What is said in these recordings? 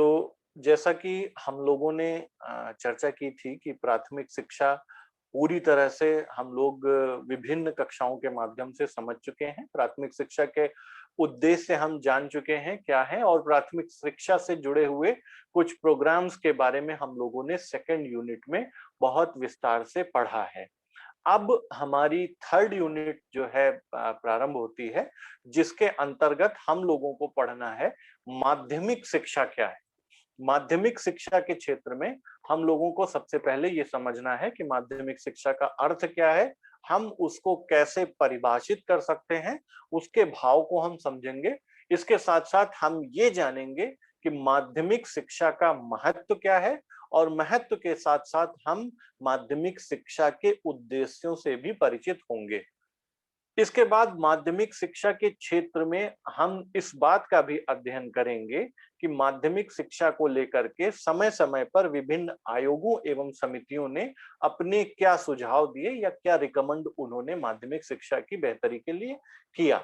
तो जैसा कि हम लोगों ने चर्चा की थी कि प्राथमिक शिक्षा पूरी तरह से हम लोग विभिन्न कक्षाओं के माध्यम से समझ चुके हैं। प्राथमिक शिक्षा के उद्देश्य हम जान चुके हैं क्या है, और प्राथमिक शिक्षा से जुड़े हुए कुछ प्रोग्राम्स के बारे में हम लोगों ने सेकंड यूनिट में बहुत विस्तार से पढ़ा है। अब हमारी थर्ड यूनिट जो है प्रारंभ होती है, जिसके अंतर्गत हम लोगों को पढ़ना है माध्यमिक शिक्षा क्या है। माध्यमिक शिक्षा के क्षेत्र में हम लोगों को सबसे पहले ये समझना है कि माध्यमिक शिक्षा का अर्थ क्या है, हम उसको कैसे परिभाषित कर सकते हैं, उसके भाव को हम समझेंगे। इसके साथ-साथ हम ये जानेंगे कि माध्यमिक शिक्षा का महत्व क्या है, और महत्व के साथ-साथ हम माध्यमिक शिक्षा के उद्देश्यों से भी परिचित होंगे। इसके बाद माध्यमिक शिक्षा के क्षेत्र में हम इस बात का भी अध्ययन करेंगे कि माध्यमिक शिक्षा को लेकर के समय-समय पर विभिन्न आयोगों एवं समितियों ने अपने क्या सुझाव दिए या क्या रिकमेंड उन्होंने माध्यमिक शिक्षा की बेहतरी के लिए किया।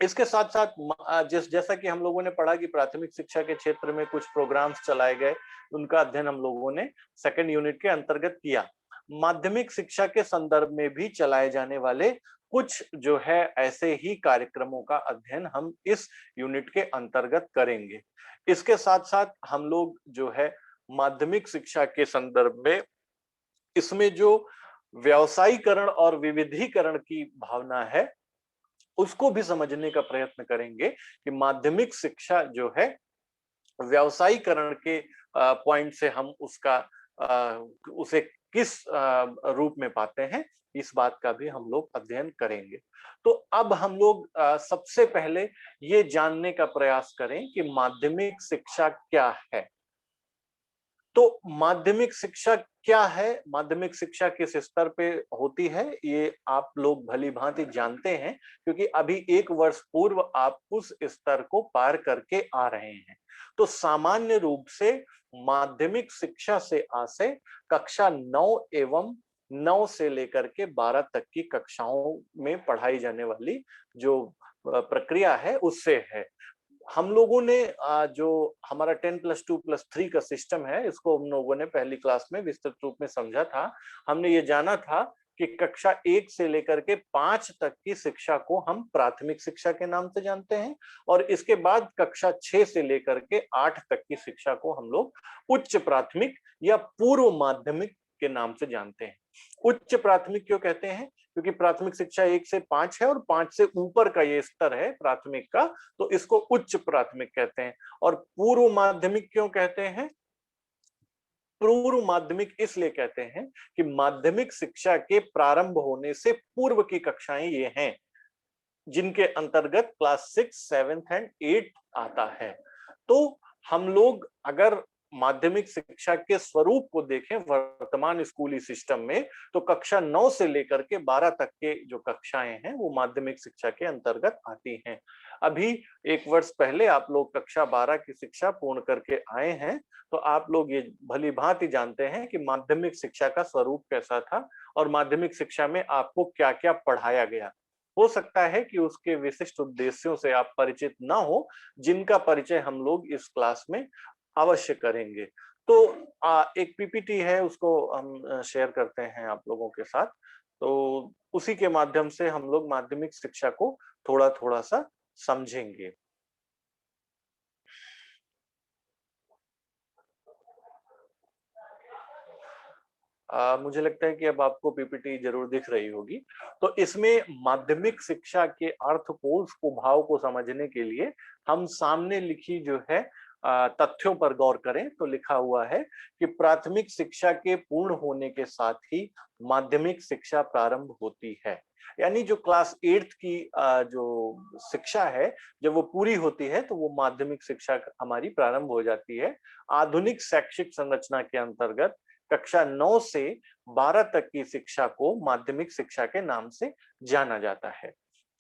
इसके साथ-साथ जैसा कि हम लोगों ने पढ़ा कि प्राथमिक शिक्षा के क्षेत्र में कुछ प्रोग्राम्स चलाए गए, उनका अध्ययन हम लोगों ने सेकंड यूनिट के अंतर्गत किया। माध्यमिक शिक्षा के संदर्भ में भी चलाए जाने वाले कुछ जो है ऐसे ही कार्यक्रमों का अध्ययन हम इस यूनिट के अंतर्गत करेंगे। इसके साथ-साथ हम लोग जो है माध्यमिक शिक्षा के संदर्भ में इसमें जो व्यावसायीकरण और विविधीकरण की भावना है, उसको भी समझने का प्रयत्न करेंगे कि माध्यमिक शिक्षा जो है व्यावसायीकरण के पॉइंट से हम उसे किस रूप में पाते हैं, इस बात का भी हम लोग अध्ययन करेंगे। तो अब हम लोग सबसे पहले ये जानने का प्रयास करें कि माध्यमिक शिक्षा क्या है। तो माध्यमिक शिक्षा क्या है, माध्यमिक शिक्षा किस स्तर पे होती है, ये आप लोग भली-भांति जानते हैं, क्योंकि अभी 1 वर्ष पूर्व आप उस स्तर को पार करके आ रहे हैं। तो सामान्य रूप से माध्यमिक शिक्षा से आशय कक्षा 9 एवं 9 से लेकर के 12 तक की कक्षाओं में पढ़ाई जाने वाली जो प्रक्रिया है, उससे है। हम लोगों ने जो हमारा 10+2+3 का सिस्टम है, इसको हम लोगों ने पहली क्लास में विस्तृत रूप में समझा था। हमने ये जाना था कि कक्षा 1 से लेकर के 5 तक की शिक्षा को हम प्राथमिक शिक्षा के नाम से जानते हैं, और इसके बाद कक्षा 6 से लेकर के 8 तक की शिक्षा को हम लोग उच्च प्राथमिक या पूर्व माध्यमिक के नाम से जानते हैं। उच्च प्राथमिक क्यों कहते हैं? क्योंकि प्राथमिक शिक्षा 1 से 5 है और 5 से ऊपर का ये स्तर है प्राथमिक का, तो इसको उच्च प्राथमिक कहते हैं। और पूर्व माध्यमिक क्यों कहते हैं? पूर्व माध्यमिक इसलिए कहते हैं कि माध्यमिक शिक्षा के प्रारंभ होने से पूर्व की कक्षाएं ये हैं, जिनके अंतर्गत क्लास 6, 7th एंड 8 आता है। तो हम लोग अगर माध्यमिक शिक्षा के स्वरूप को देखें वर्तमान स्कूली सिस्टम में, तो कक्षा 9 से लेकर के 12 तक के जो कक्षाएं हैं वो माध्यमिक शिक्षा के अंतर्गत आती हैं। अभी 1 वर्ष पहले आप लोग कक्षा 12 की शिक्षा पूर्ण करके आए हैं, तो आप लोग ये भली-भांति जानते हैं कि माध्यमिक शिक्षा का स्वरूप कैसा था और माध्यमिक शिक्षा में आपको क्या-क्या पढ़ाया गया। हो सकता है कि उसके विशिष्ट उद्देश्यों से आप परिचित ना हो, जिनका परिचय हम लोग इस क्लास में अवश्य करेंगे। तो एक पीपीटी है, उसको हम शेयर करते हैं आप लोगों के साथ। तो उसी के माध्यम से हम लोग माध्यमिक शिक्षा को थोड़ा-थोड़ा सा समझेंगे। मुझे लगता है कि अब आपको पीपीटी ज़रूर दिख रही होगी। तो इसमें माध्यमिक शिक्षा के अर्थ को, उसको भाव को समझने के लिए हम सामने लिखी जो है तथ्यों पर गौर करें, तो लिखा हुआ है कि प्राथमिक शिक्षा के पूर्ण होने के साथ ही माध्यमिक शिक्षा प्रारंभ होती है। यानी जो क्लास 8th की जो शिक्षा है, जब वो पूरी होती है, तो वो माध्यमिक शिक्षा हमारी प्रारंभ हो जाती है। आधुनिक शैक्षिक संरचना के अंतर्गत कक्षा 9 से 12 तक की शिक्षा को माध्यमिक शिक्षा के नाम से जाना जाता है।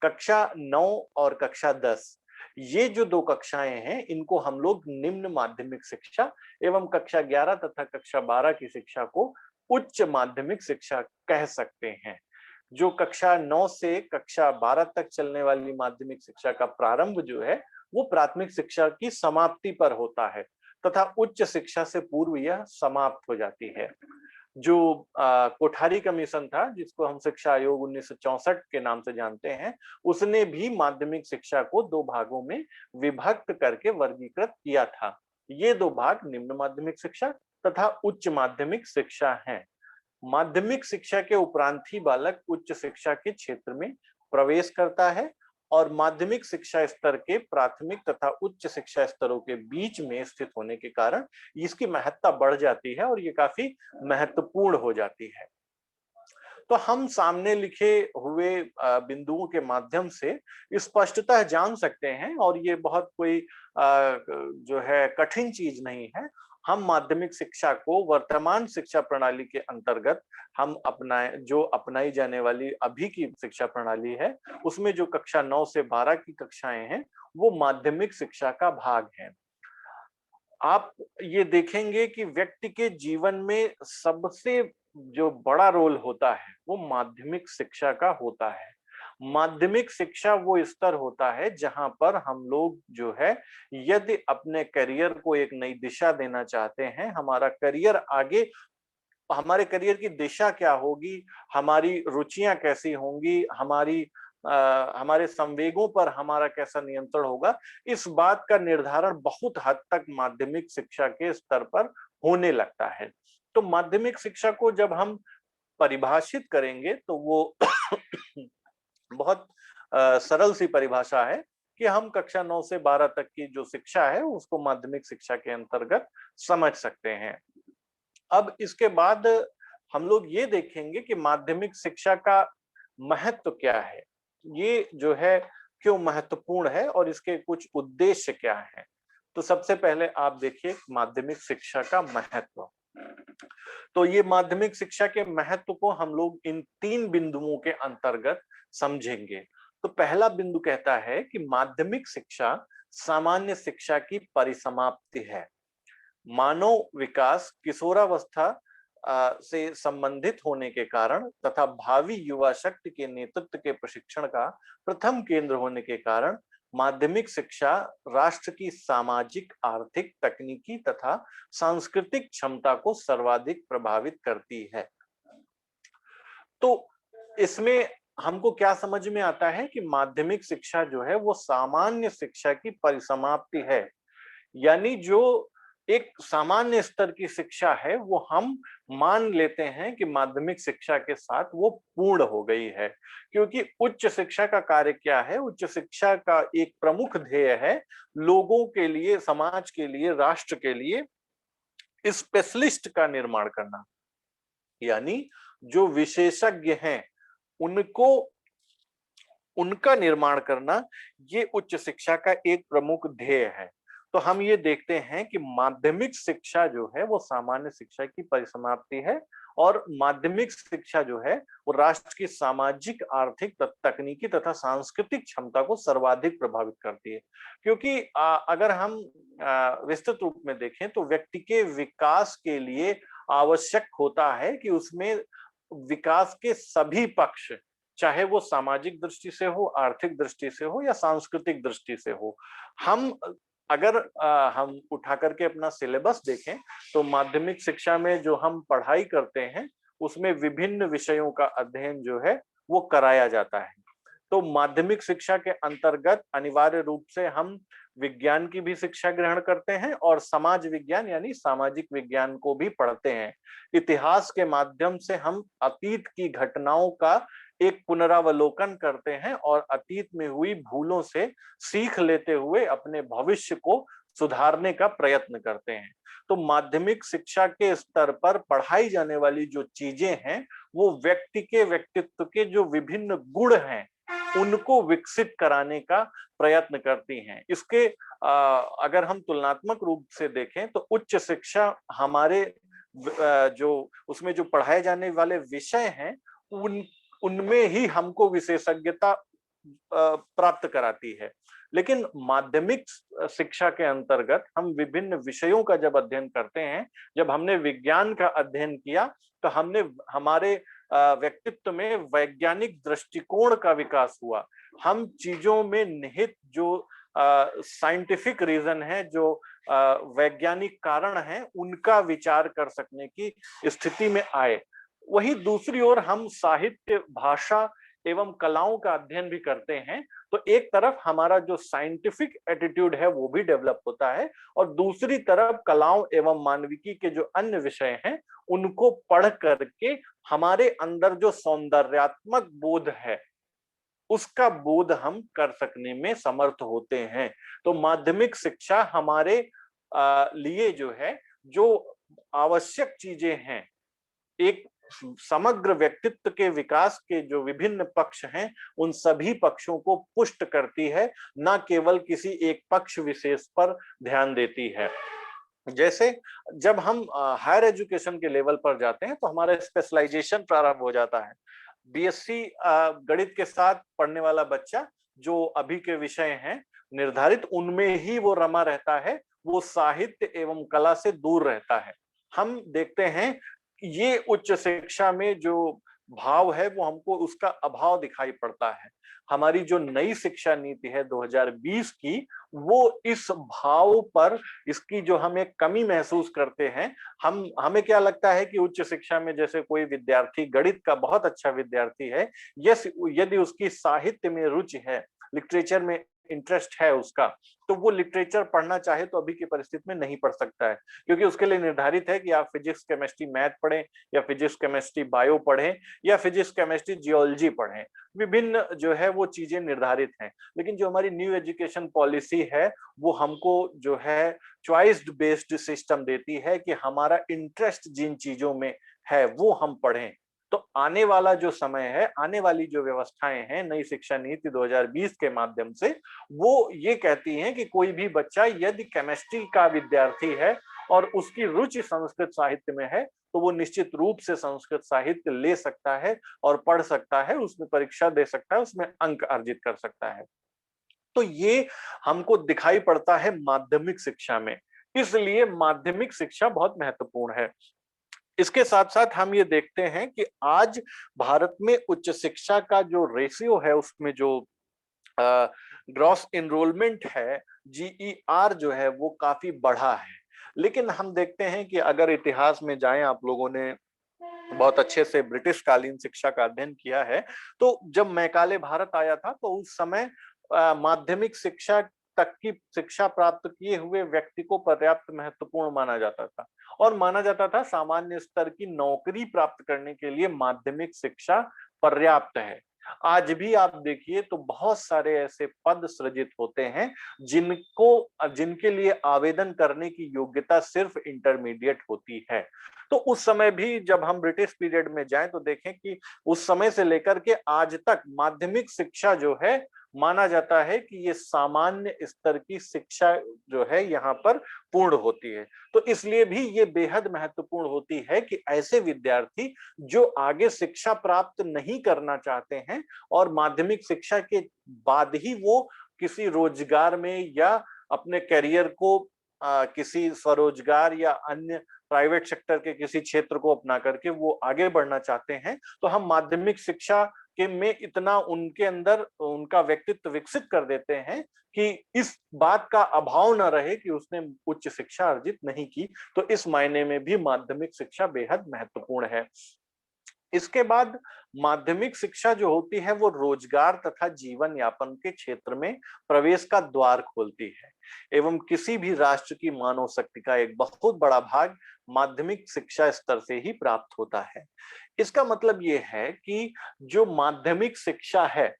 कक्षा 9 और कक्षा 10, ये जो 2 कक्षाएं हैं, इनको हम लोग निम्न माध्यमिक शिक्षा एवं कक्षा 11 तथा कक्षा 12 की शिक्षा को उच्च माध्यमिक शिक्षा कह सकते हैं। जो कक्षा 9 से कक्षा 12 तक चलने वाली माध्यमिक शिक्षा का प्रारंभ जो है, वो प्राथमिक शिक्षा की समाप्ति पर होता है। तथा उच्च शिक्षा से पूर्व यह समाप्त हो जाती है। जो कोठारी कमीशन था, जिसको हम शिक्षा आयोग 1964 के नाम से जानते हैं, उसने भी माध्यमिक शिक्षा को 2 भागों में विभक्त करके वर्गीकृत किया था। ये 2 भाग निम्न माध्यमिक शिक्षा तथा उच्च माध्यमिक शिक्षा हैं। माध्यमिक शिक्षा के उपरांत ही बालक उच्च शिक्षा के क्षेत्र में प्रवेश करता है और माध्यमिक शिक्षा स्तर के प्राथमिक तथा उच्च शिक्षा स्तरों के बीच में स्थित होने के कारण इसकी महत्ता बढ़ जाती है और ये काफी महत्वपूर्ण हो जाती है। तो हम सामने लिखे हुए बिंदुओं के माध्यम से स्पष्टतः जान सकते हैं, और ये बहुत कोई जो है कठिन चीज नहीं है। हम माध्यमिक शिक्षा को वर्तमान शिक्षा प्रणाली के अंतर्गत हम अपनाई जाने वाली अभी की शिक्षा प्रणाली है, उसमें जो कक्षा 9 से 12 की कक्षाएं हैं, वो माध्यमिक शिक्षा का भाग हैं। आप ये देखेंगे कि व्यक्ति के जीवन में सबसे जो बड़ा रोल होता है, वो माध्यमिक शिक्षा का होता है। माध्यमिक शिक्षा वो स्तर होता है जहां पर हम लोग जो है, यदि अपने करियर को एक नई दिशा देना चाहते हैं, हमारे करियर की दिशा क्या होगी, हमारी रुचियां कैसी होंगी, हमारे संवेगों पर हमारा कैसा नियंत्रण होगा, इस बात का निर्धारण बहुत हद तक माध्यमिक शिक्षा के स्तर पर होने लगता है। तो माध्यमिक शिक्षा को जब हम परिभाषित करेंगे तो वो बहुत सरल सी परिभाषा है कि हम कक्षा 9 से 12 तक की जो शिक्षा है उसको माध्यमिक शिक्षा के अंतर्गत समझ सकते हैं। अब इसके बाद हम लोग ये देखेंगे कि माध्यमिक शिक्षा का महत्व क्या है, ये जो है क्यों महत्वपूर्ण है और इसके कुछ उद्देश्य क्या हैं। तो सबसे पहले आप देखिए माध्यमिक शिक्षा का महत्व। तो ये माध्यमिक शिक्षा के महत्व को हम लोग इन 3 बिंदुओं के अंतर्गत समझेंगे। तो पहला बिंदु कहता है कि माध्यमिक शिक्षा सामान्य शिक्षा की परिसमाप्ति है। मानव विकास किशोरावस्था से संबंधित होने के कारण तथा भावी युवा शक्ति के नेतृत्व के प्रशिक्षण का प्रथम केंद्र होने के कारण माध्यमिक शिक्षा राष्ट्र की सामाजिक, आर्थिक, तकनीकी तथा सांस्कृतिक क्षमता को सर्वाधिक प्रभावित करती है। तो इसमें हमको क्या समझ में आता है कि माध्यमिक शिक्षा जो है वो सामान्य शिक्षा की परिसमाप्ति है। यानी जो एक सामान्य स्तर की शिक्षा है वो हम मान लेते हैं कि माध्यमिक शिक्षा के साथ वो पूर्ण हो गई है, क्योंकि उच्च शिक्षा का कार्य क्या है? उच्च शिक्षा का एक प्रमुख ध्येय है लोगों के लिए, समाज के लिए, राष्ट्र के लिए स्पेशलिस्ट का निर्माण करना। यानी जो विशेषज्ञ हैं उनको उनका निर्माण करना, ये उच्च शिक्षा का एक प्रमुख ध्येय है। तो हम ये देखते हैं कि माध्यमिक शिक्षा जो है वो सामान्य शिक्षा की परिसमाप्ति है, और माध्यमिक शिक्षा जो है वो राष्ट्र की सामाजिक, आर्थिक, तकनीकी तथा सांस्कृतिक क्षमता को सर्वाधिक प्रभावित करती है। क्योंकि अगर हम विस्तृत रूप में देखें तो व्यक्ति के विकास के लिए आवश्यक होता है कि उसमें विकास के सभी पक्ष, चाहे वो सामाजिक दृष्टि से हो, आर्थिक दृष्टि से हो या सांस्कृतिक दृष्टि से हो, हम अगर हम उठा करके अपना सिलेबस देखें तो माध्यमिक शिक्षा में जो हम पढ़ाई करते हैं उसमें विभिन्न विषयों का अध्ययन जो है वो कराया जाता है। तो माध्यमिक शिक्षा के अंतर्गत अनिवार्य रूप से हम विज्ञान की भी शिक्षा ग्रहण करते हैं और समाज विज्ञान यानी सामाजिक विज्ञान को भी पढ़ते हैं। इतिहास के माध्यम से हम अतीत की घटनाओं का एक पुनरावलोकन करते हैं और अतीत में हुई भूलों से सीख लेते हुए अपने भविष्य को सुधारने का प्रयत्न करते हैं। तो माध्यमिक शिक्षा के स्तर पर पढ़ाई जाने वाली जो चीजें हैं वो व्यक्ति के व्यक्तित्व के जो विभिन्न गुण हैं उनको विकसित कराने का प्रयत्न करती हैं। इसके अगर हम तुलनात्मक रूप से देखें तो उच्च शिक्षा हमारे जो उसमें जो पढ़ाए जाने वाले विषय हैं उनमें ही हमको विशेषज्ञता प्राप्त कराती है। लेकिन माध्यमिक शिक्षा के अंतर्गत हम विभिन्न विषयों का जब अध्ययन करते हैं, जब हमने विज्ञान का अध्ययन किया तो हमने हमारे व्यक्तित्व में वैज्ञानिक दृष्टिकोण का विकास हुआ। हम चीजों में निहित जो साइंटिफिक रीजन है, जो वैज्ञानिक कारण है, उनका विचार कर सकने की स्थिति में आए। वही दूसरी ओर हम साहित्य, भाषा एवं कलाओं का अध्ययन भी करते हैं, तो एक तरफ हमारा जो साइंटिफिक एटीट्यूड है वो भी डेवलप होता है, और दूसरी तरफ कलाओं एवं मानविकी के जो अन्य विषय हैं उनको पढ़ करके हमारे अंदर जो सौंदर्यात्मक बोध है उसका बोध हम कर सकने में समर्थ होते हैं। तो माध्यमिक शिक्षा हमारे लिए जो है, जो आवश्यक चीजें हैं, एक समग्र व्यक्तित्व के विकास के जो विभिन्न पक्ष हैं उन सभी पक्षों को पुष्ट करती है, न केवल किसी एक पक्ष विशेष पर ध्यान देती है। जैसे जब हम हायर एजुकेशन के लेवल पर जाते हैं तो हमारा स्पेशलाइजेशन प्रारंभ हो जाता है। बीएससी गणित के साथ पढ़ने वाला बच्चा जो अभी के विषय हैं निर्धारित, उनमें ही वो रमा रहता है, वो साहित्य एवं कला से दूर रहता है। हम देखते हैं ये उच्च शिक्षा में जो भाव है वो हमको उसका अभाव दिखाई पड़ता है। हमारी जो नई शिक्षा नीति है 2020 की, वो इस भाव पर, इसकी जो हम एक कमी महसूस करते हैं। हमें क्या लगता है कि उच्च शिक्षा में जैसे कोई विद्यार्थी गणित का बहुत अच्छा विद्यार्थी है, यदि उसकी साहित्य में रुचि है, लिटरेचर में इंटरेस्ट है उसका, तो वो लिटरेचर पढ़ना चाहे तो अभी की परिस्थिति में नहीं पढ़ सकता है, क्योंकि उसके लिए निर्धारित है कि आप फिजिक्स केमिस्ट्री मैथ पढ़ें, या फिजिक्स केमिस्ट्री बायो पढ़ें, या फिजिक्स केमिस्ट्री जियोलॉजी पढ़ें। विभिन्न जो है वो चीजें निर्धारित हैं। लेकिन जो हमारी न्यू एजुकेशन पॉलिसी है वो हमको जो है चॉइस बेस्ड सिस्टम देती है कि हमारा इंटरेस्ट जिन चीजों में है वो हम पढ़ें। तो आने वाला जो समय है, आने वाली जो व्यवस्थाएं हैं नई शिक्षा नीति 2020 के माध्यम से, वो ये कहती हैं कि कोई भी बच्चा यदि केमिस्ट्री का विद्यार्थी है और उसकी रुचि संस्कृत साहित्य में है, तो वो निश्चित रूप से संस्कृत साहित्य ले सकता है और पढ़ सकता है, उसमें परीक्षा दे सकता है, उसमें अंक अर्जित कर सकता है। तो ये हमको दिखाई पड़ता है माध्यमिक शिक्षा में। इसलिए माध्यमिक शिक्षा बहुत महत्वपूर्ण है। इसके साथ साथ हम ये देखते हैं कि आज भारत में उच्च शिक्षा का जो रेशियो है, उसमें जो ग्रॉस एनरोलमेंट है, जीईआर जो है वो काफी बढ़ा है। लेकिन हम देखते हैं कि अगर इतिहास में जाएं, आप लोगों ने बहुत अच्छे से ब्रिटिश कालीन शिक्षा का अध्ययन किया है, तो जब मैकाले भारत आया था तो उस समय माध्यमिक शिक्षा तक की शिक्षा प्राप्त किए हुए व्यक्ति को पर्याप्त महत्वपूर्ण माना जाता था, और माना जाता था सामान्य स्तर की नौकरी प्राप्त करने के लिए माध्यमिक शिक्षा पर्याप्त है। आज भी आप देखिए तो बहुत सारे ऐसे पद सृजित होते हैं जिनके लिए आवेदन करने की योग्यता सिर्फ इंटरमीडिएट होती है। तो उस समय भी जब हम ब्रिटिश पीरियड में जाएं तो देखें कि उस समय से लेकर के आज तक माध्यमिक शिक्षा जो है, माना जाता है कि ये सामान्य स्तर की शिक्षा जो है यहाँ पर पूर्ण होती है। तो इसलिए भी ये बेहद महत्वपूर्ण होती है कि ऐसे विद्यार्थी जो आगे शिक्षा प्राप्त नहीं करना चाहते हैं और माध्यमिक शिक्षा के बाद ही वो किसी रोजगार में या अपने करियर को किसी स्वरोजगार या अन्य प्राइवेट सेक्टर के किसी क्षेत्र को अपना करके वो आगे बढ़ना चाहते हैं, तो हम माध्यमिक शिक्षा के में इतना उनके अंदर उनका व्यक्तित्व विकसित कर देते हैं कि इस बात का अभाव न रहे कि उसने उच्च शिक्षा अर्जित नहीं की। तो इस मायने में भी माध्यमिक शिक्षा बेहद महत्वपूर्ण है। इसके बाद माध्यमिक शिक्षा जो होती है वो रोजगार तथा जीवन यापन के क्षेत्र में प्रवेश का द्वार खोलती है, एवं किसी भी राष्ट्र की मानव शक्ति का एक बहुत बड़ा भाग माध्यमिक शिक्षा स्तर से ही प्राप्त होता है। इसका मतलब ये है कि जो माध्यमिक शिक्षा है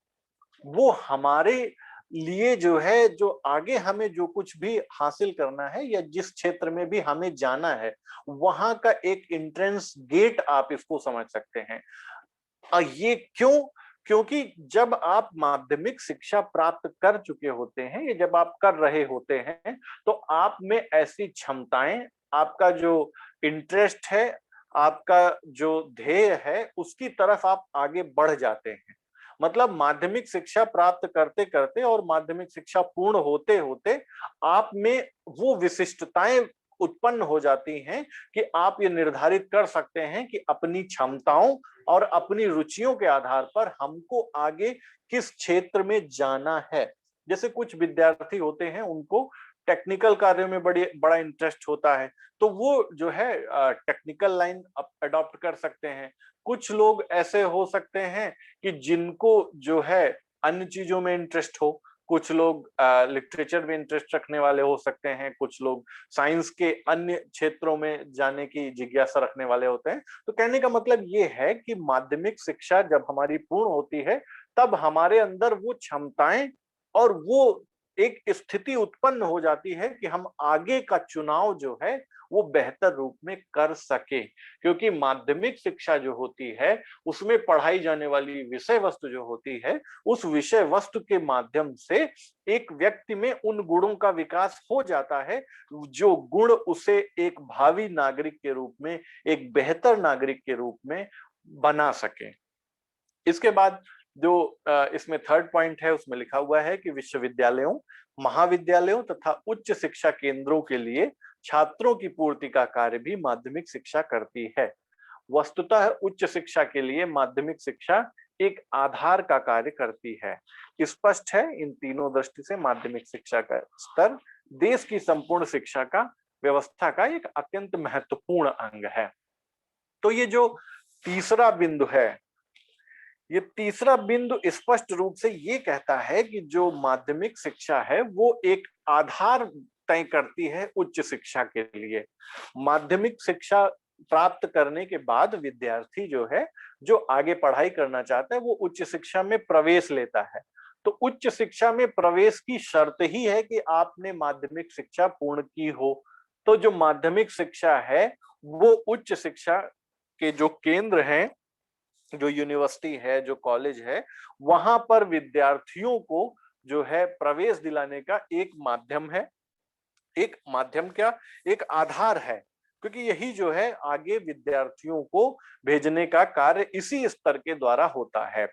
वो हमारे लिए जो है, जो आगे हमें जो कुछ भी हासिल करना है या जिस क्षेत्र में भी हमें जाना है, वहां का एक एंट्रेंस गेट आप इसको समझ सकते हैं। ये क्यों? क्योंकि जब आप माध्यमिक शिक्षा प्राप्त कर चुके होते हैं या जब आप कर रहे होते हैं, तो आप में ऐसी क्षमताएं, आपका जो इंटरेस्ट है, आपका जो ध्येय है, उसकी तरफ आप आगे बढ़ जाते हैं। मतलब माध्यमिक शिक्षा प्राप्त करते करते और माध्यमिक शिक्षा पूर्ण होते होते आप में वो विशिष्टताएं उत्पन्न हो जाती हैं कि आप ये निर्धारित कर सकते हैं कि अपनी क्षमताओं और अपनी रुचियों के आधार पर हमको आगे किस क्षेत्र में जाना है। जैसे कुछ विद्यार्थी होते हैं उनको टेक्निकल कार्यों में बड़ा इंटरेस्ट होता है, तो वो जो है टेक्निकल लाइन अडॉप्ट कर सकते हैं। कुछ लोग ऐसे हो सकते हैं कि जिनको जो है अन्य चीजों में इंटरेस्ट हो, कुछ लोग लिटरेचर में इंटरेस्ट रखने वाले हो सकते हैं, कुछ लोग साइंस के अन्य क्षेत्रों में जाने की जिज्ञासा रखने वाले होते हैं। तो कहने का मतलब ये है कि माध्यमिक शिक्षा जब हमारी पूर्ण होती है, तब हमारे अंदर वो क्षमताएं और वो एक स्थिति उत्पन्न हो जाती है कि हम आगे का चुनाव जो है वो बेहतर रूप में कर सके। क्योंकि माध्यमिक शिक्षा जो होती है उसमें पढ़ाई जाने वाली विषय वस्तु जो होती है, उस विषय वस्तु के माध्यम से एक व्यक्ति में उन गुणों का विकास हो जाता है जो गुण उसे एक भावी नागरिक के रूप में, एक बेहतर नागरिक के रूप में बना सके। इसके बाद जो इसमें थर्ड पॉइंट है उसमें लिखा हुआ है कि विश्वविद्यालयों, महाविद्यालयों तथा उच्च शिक्षा केंद्रों के लिए छात्रों की पूर्ति का कार्य भी माध्यमिक शिक्षा करती है। वस्तुतः उच्च शिक्षा के लिए माध्यमिक शिक्षा एक आधार का कार्य करती है। स्पष्ट है इन तीनों दृष्टि से माध्यमिक शिक्षा का स्तर देश की संपूर्ण शिक्षा का व्यवस्था का एक अत्यंत महत्वपूर्ण अंग है। तो ये जो तीसरा बिंदु है, ये तीसरा बिंदु स्पष्ट रूप से ये कहता है कि जो माध्यमिक शिक्षा है वो एक आधार तय करती है उच्च शिक्षा के लिए। माध्यमिक शिक्षा प्राप्त करने के बाद विद्यार्थी जो है, जो आगे पढ़ाई करना चाहता है, वो उच्च शिक्षा में प्रवेश लेता है। तो उच्च शिक्षा में प्रवेश की शर्त ही है कि आपने माध्यमिक शिक्षा पूर्ण की हो। तो जो माध्यमिक शिक्षा है वो उच्च शिक्षा के जो केंद्र हैं, जो यूनिवर्सिटी है, जो कॉलेज है, वहां पर विद्यार्थियों को जो है प्रवेश दिलाने का एक माध्यम है। एक माध्यम क्या, एक आधार है, क्योंकि यही जो है आगे विद्यार्थियों को भेजने का कार्य इसी स्तर के द्वारा होता है।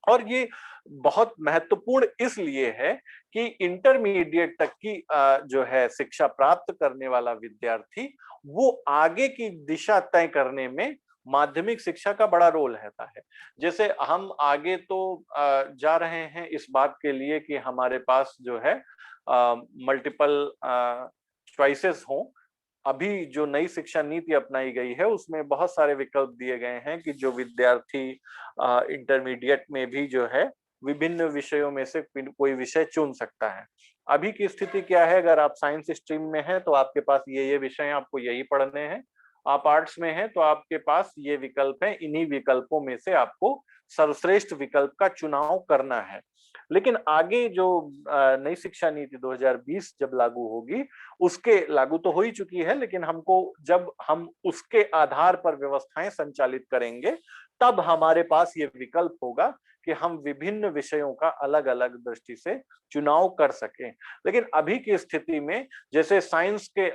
और ये बहुत महत्वपूर्ण इसलिए है कि इंटरमीडिएट तक की जो है शिक्षा प्राप्त करने वाला विद्यार्थी, वो आगे की दिशा तय करने में माध्यमिक शिक्षा का बड़ा रोल रहता है। जैसे हम आगे तो जा रहे हैं इस बात के लिए कि हमारे पास जो है मल्टीपल चॉइसेस हों। अभी जो नई शिक्षा नीति अपनाई गई है उसमें बहुत सारे विकल्प दिए गए हैं कि जो विद्यार्थी इंटरमीडिएट में भी जो है विभिन्न विषयों में से कोई विषय चुन सकता है। अभी की स्थिति क्या है, अगर आप साइंस स्ट्रीम में हैं तो आपके पास ये विषय आपको यही पढ़ने हैं। आप आर्ट्स में हैं तो आपके पास ये विकल्प हैं, इन्हीं विकल्पों में से आपको सर्वश्रेष्ठ विकल्प का चुनाव करना है। लेकिन आगे जो नई शिक्षा नीति 2020 जब लागू होगी, उसके लागू तो हो ही चुकी है, लेकिन हमको जब हम उसके आधार पर व्यवस्थाएं संचालित करेंगे, तब हमारे पास ये विकल्प होगा कि हम विभिन्न विषयों का अलग अलग दृष्टि से चुनाव कर सकें। लेकिन अभी की स्थिति में जैसे साइंस के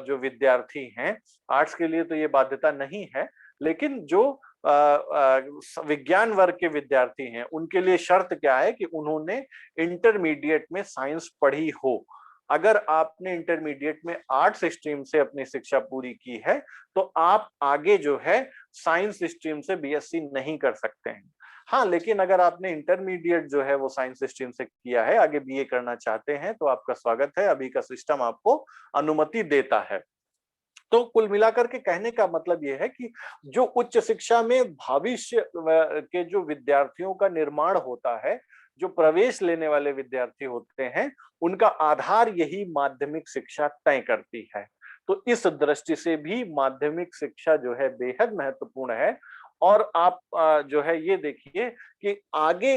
जो विद्यार्थी हैं, आर्ट्स के लिए तो ये बाध्यता नहीं है, लेकिन जो विज्ञान वर्ग के विद्यार्थी हैं उनके लिए शर्त क्या है कि उन्होंने इंटरमीडिएट में साइंस पढ़ी हो। अगर आपने इंटरमीडिएट में आर्ट्स स्ट्रीम से अपनी शिक्षा पूरी की है तो आप आगे जो है साइंस स्ट्रीम से बीएससी नहीं कर सकते हैं। हाँ, लेकिन अगर आपने इंटरमीडिएट जो है वो साइंस स्ट्रीम से किया है, आगे बीए करना चाहते हैं, तो आपका स्वागत है, अभी का सिस्टम आपको अनुमति देता है। तो कुल मिलाकर के कहने का मतलब यह है कि जो उच्च शिक्षा में भविष्य के जो विद्यार्थियों का निर्माण होता है, जो प्रवेश लेने वाले विद्यार्थी होते हैं, उनका आधार यही माध्यमिक शिक्षा तय करती है। तो इस दृष्टि से भी माध्यमिक शिक्षा जो है बेहद महत्वपूर्ण है। और आप जो है ये देखिए कि आगे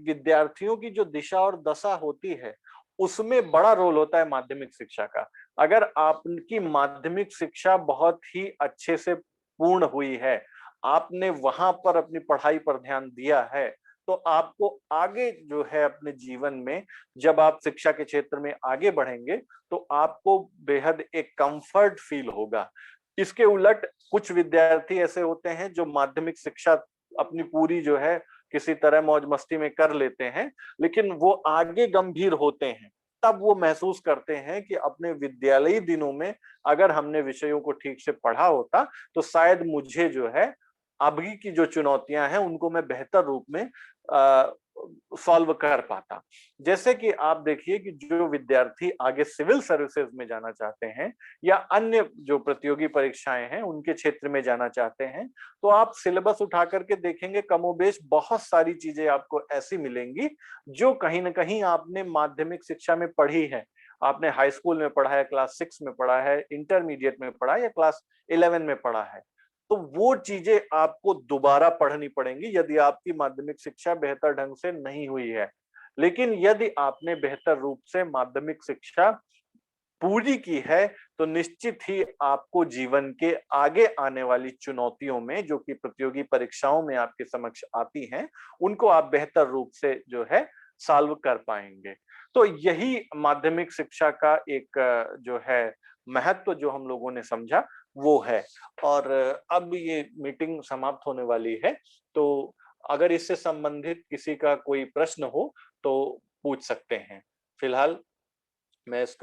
विद्यार्थियों की जो दिशा और दशा होती है, उसमें बड़ा रोल होता है माध्यमिक शिक्षा का। अगर आपकी माध्यमिक शिक्षा बहुत ही अच्छे से पूर्ण हुई है, आपने वहां पर अपनी पढ़ाई पर ध्यान दिया है, तो आपको आगे जो है अपने जीवन में जब आप शिक्षा के क्षेत्र में आगे बढ़ेंगे तो आपको बेहद एक कंफर्ट फील होगा। इसके उलट कुछ विद्यार्थी ऐसे होते हैं जो माध्यमिक शिक्षा अपनी पूरी जो है किसी तरह मौज मस्ती में कर लेते हैं, लेकिन वो आगे गंभीर होते हैं तब वो महसूस करते हैं कि अपने विद्यालयी दिनों में अगर हमने विषयों को ठीक से पढ़ा होता तो शायद मुझे जो है अभी की जो चुनौतियां हैं उनको मैं बेहतर रूप में सॉल्व कर पाता। जैसे कि आप देखिए कि जो विद्यार्थी आगे सिविल सर्विसेज में जाना चाहते हैं या अन्य जो प्रतियोगी परीक्षाएं हैं उनके क्षेत्र में जाना चाहते हैं, तो आप सिलेबस उठा करके देखेंगे कमोबेश बहुत सारी चीजें आपको ऐसी मिलेंगी जो कहीं ना कहीं आपने माध्यमिक शिक्षा में पढ़ी है। आपने हाई स्कूल में पढ़ा है, क्लास 6 में पढ़ा है, इंटरमीडिएट में पढ़ा है या क्लास 11 में पढ़ा है। तो वो चीजें आपको दोबारा पढ़नी पड़ेंगी यदि आपकी माध्यमिक शिक्षा बेहतर ढंग से नहीं हुई है। लेकिन यदि आपने बेहतर रूप से माध्यमिक शिक्षा पूरी की है, तो निश्चित ही आपको जीवन के आगे आने वाली चुनौतियों में जो कि प्रतियोगी परीक्षाओं में आपके समक्ष आती हैं, उनको आप बेहतर रूप से जो है सॉल्व कर पाएंगे। तो यही माध्यमिक शिक्षा का एक जो है महत्व जो हम लोगों ने समझा वो है। और अब ये मीटिंग समाप्त होने वाली है, तो अगर इससे संबंधित किसी का कोई प्रश्न हो तो पूछ सकते हैं। फिलहाल मैं इस